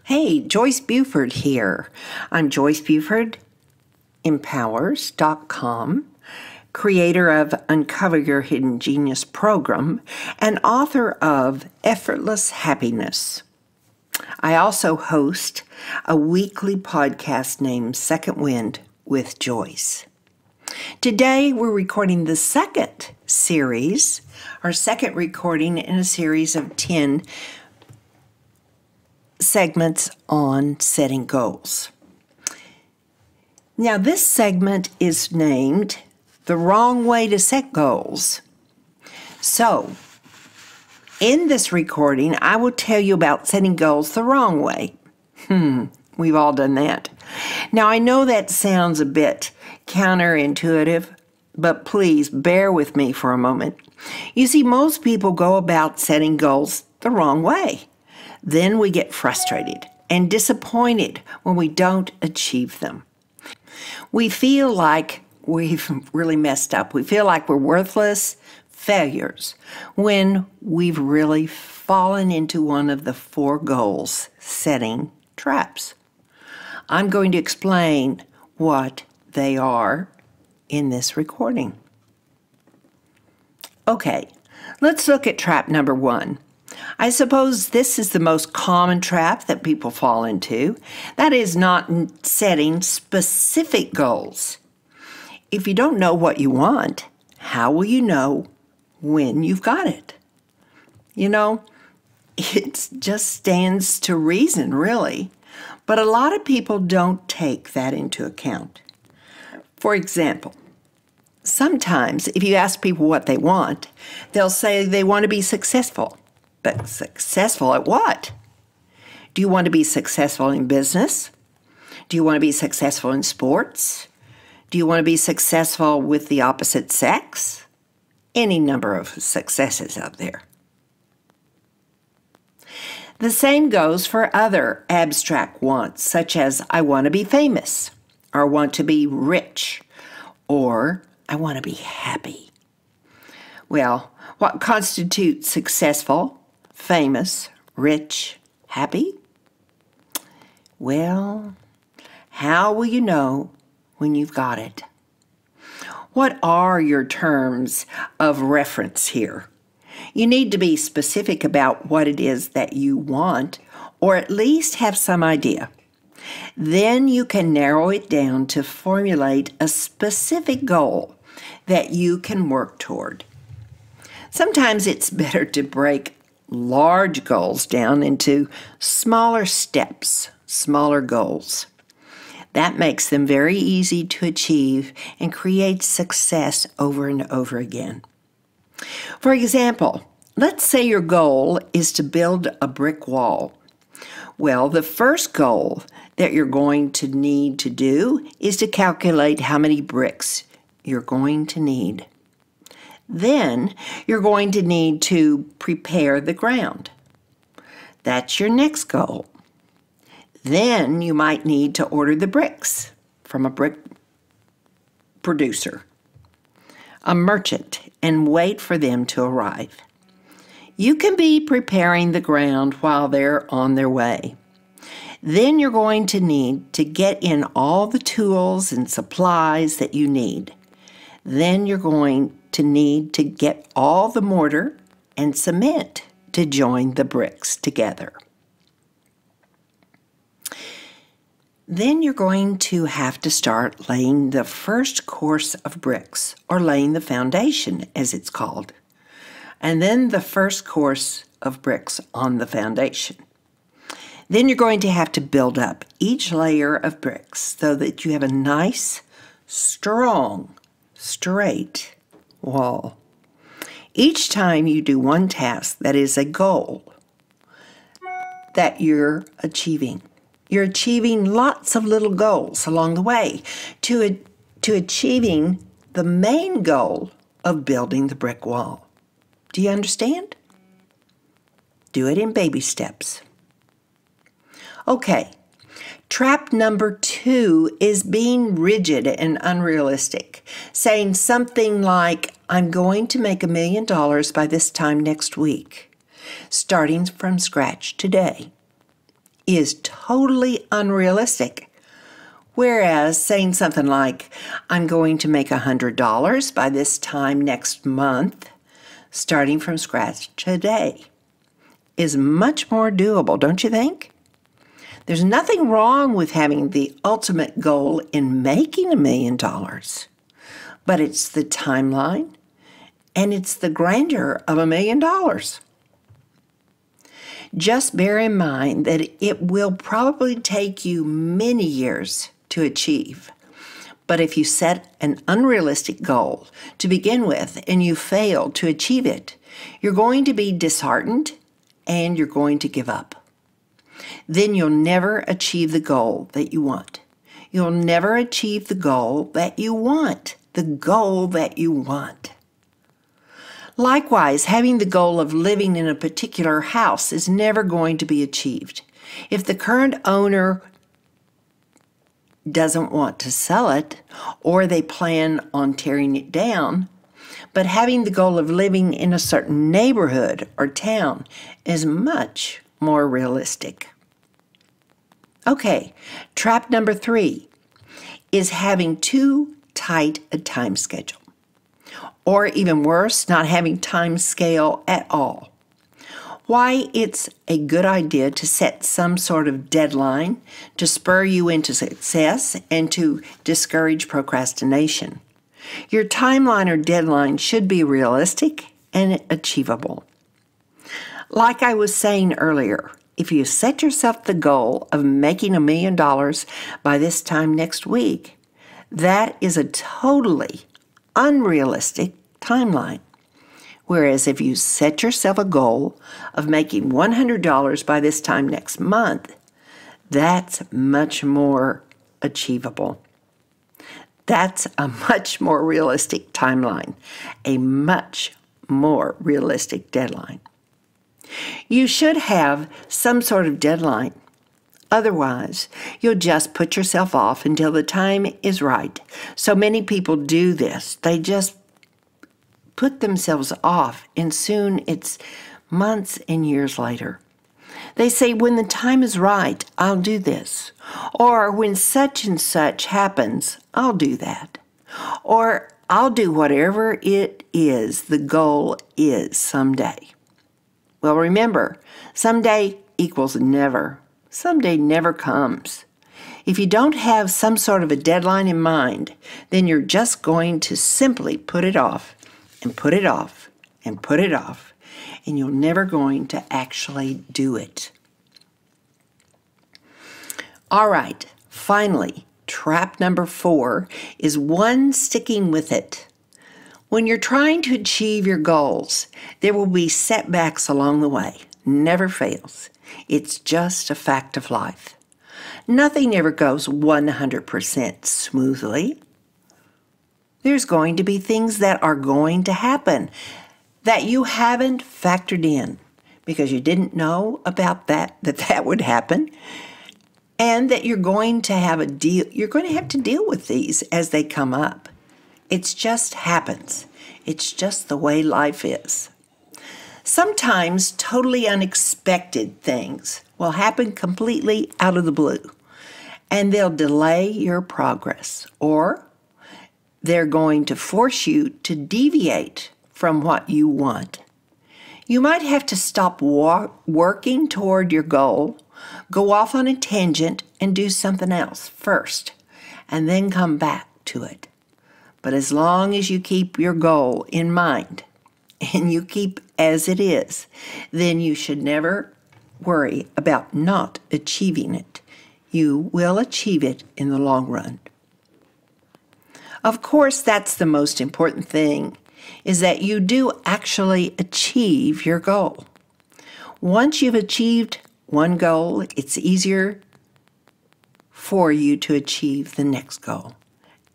Hey, Joyce Buford here. I'm Joyce Buford, Empowers.com, creator of Uncover Your Hidden Genius program, and author of Effortless Happiness. I also host a weekly podcast named Secondwind with Joyce. Today, we're recording the second series, our second recording in a series of 10 segments on setting goals. Now, this segment is named The Wrong Way to Set Goals. So, in this recording, I will tell you about setting goals the wrong way. We've all done that. Now, I know that sounds a bit counterintuitive, but please bear with me for a moment. You see, most people go about setting goals the wrong way. Then we get frustrated and disappointed when we don't achieve them. We feel like we've really messed up. We feel like we're worthless failures when we've really fallen into one of the 4 goals setting traps. I'm going to explain what they are in this recording. Okay, let's look at trap number 1. I suppose this is the most common trap that people fall into. That is not setting specific goals. If you don't know what you want, how will you know when you've got it? You know, it just stands to reason, really. But a lot of people don't take that into account. For example, sometimes if you ask people what they want, they'll say they want to be successful. But successful at what? Do you want to be successful in business? Do you want to be successful in sports? Do you want to be successful with the opposite sex? Any number of successes out there. The same goes for other abstract wants, such as I want to be famous, or I want to be rich, or I want to be happy. Well, what constitutes successful, famous, rich, happy? Well, how will you know when you've got it? What are your terms of reference here? You need to be specific about what it is that you want, or at least have some idea. Then you can narrow it down to formulate a specific goal that you can work toward. Sometimes it's better to break large goals down into smaller steps, smaller goals. That makes them very easy to achieve and creates success over and over again. For example, let's say your goal is to build a brick wall. Well, the first goal that you're going to need to do is to calculate how many bricks you're going to need. Then you're going to need to prepare the ground. That's your next goal. Then you might need to order the bricks from a brick producer, a merchant, and wait for them to arrive. You can be preparing the ground while they're on their way. Then you're going to need to get in all the tools and supplies that you need. Then you're going to need to get all the mortar and cement to join the bricks together. Then you're going to have to start laying the first course of bricks, or laying the foundation, as it's called, and then the first course of bricks on the foundation. Then you're going to have to build up each layer of bricks so that you have a nice, strong, straight wall. Each time you do one task that is a goal that you're achieving. You're achieving lots of little goals along the way to achieving the main goal of building the brick wall. Do you understand? Do it in baby steps. Okay, trap number 2 is being rigid and unrealistic, saying something like, I'm going to make $1 million by this time next week, starting from scratch today. is totally unrealistic. Whereas saying something like, I'm going to make $100 by this time next month, starting from scratch today, is much more doable, don't you think? There's nothing wrong with having the ultimate goal in making $1 million, but it's the timeline and it's the grandeur of $1 million. Just bear in mind that it will probably take you many years to achieve. But if you set an unrealistic goal to begin with and you fail to achieve it, you're going to be disheartened and you're going to give up. Then you'll never achieve the goal that you want. You'll never achieve the goal that you want. The goal that you want. Likewise, having the goal of living in a particular house is never going to be achieved. If the current owner doesn't want to sell it, or they plan on tearing it down, but having the goal of living in a certain neighborhood or town is much more realistic. Okay, trap number 3 is having too tight a time schedule. Or even worse, not having time scale at all. Why it's a good idea to set some sort of deadline to spur you into success and to discourage procrastination. Your timeline or deadline should be realistic and achievable. Like I was saying earlier, if you set yourself the goal of making $1 million by this time next week, that is a totally unrealistic timeline. Whereas if you set yourself a goal of making $100 by this time next month, that's much more achievable. That's a much more realistic timeline, a much more realistic deadline. You should have some sort of deadline. Otherwise, you'll just put yourself off until the time is right. So many people do this. They just put themselves off, and soon it's months and years later. They say, when the time is right, I'll do this. Or when such and such happens, I'll do that. Or I'll do whatever it is the goal is someday. Well, remember, someday equals never. Someday never comes. If you don't have some sort of a deadline in mind, then you're just going to simply put it off and put it off and put it off, and you're never going to actually do it. All right, finally, trap number 4 is one sticking with it. When you're trying to achieve your goals, there will be setbacks along the way. Never fails. It's just a fact of life. Nothing ever goes 100% smoothly. There's going to be things that are going to happen that you haven't factored in because you didn't know about that would happen, and that you're going to have to deal with these as they come up. It just happens. It's just the way life is. Sometimes totally unexpected things will happen completely out of the blue, and they'll delay your progress, or they're going to force you to deviate from what you want. You might have to stop working toward your goal, go off on a tangent, and do something else first, and then come back to it. But as long as you keep your goal in mind, and you keep as it is, then you should never worry about not achieving it. You will achieve it in the long run. Of course, that's the most important thing, is that you do actually achieve your goal. Once you've achieved one goal, it's easier for you to achieve the next goal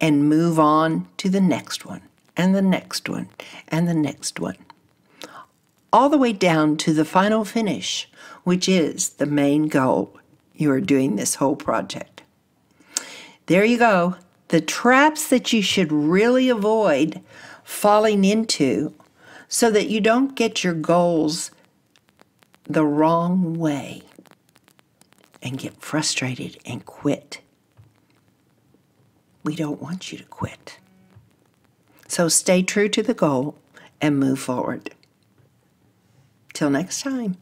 and move on to the next one, and the next one, and the next one, all the way down to the final finish, which is the main goal you are doing this whole project. There you go. The traps that you should really avoid falling into so that you don't get your goals the wrong way and get frustrated and quit. We don't want you to quit. So stay true to the goal and move forward. Till next time.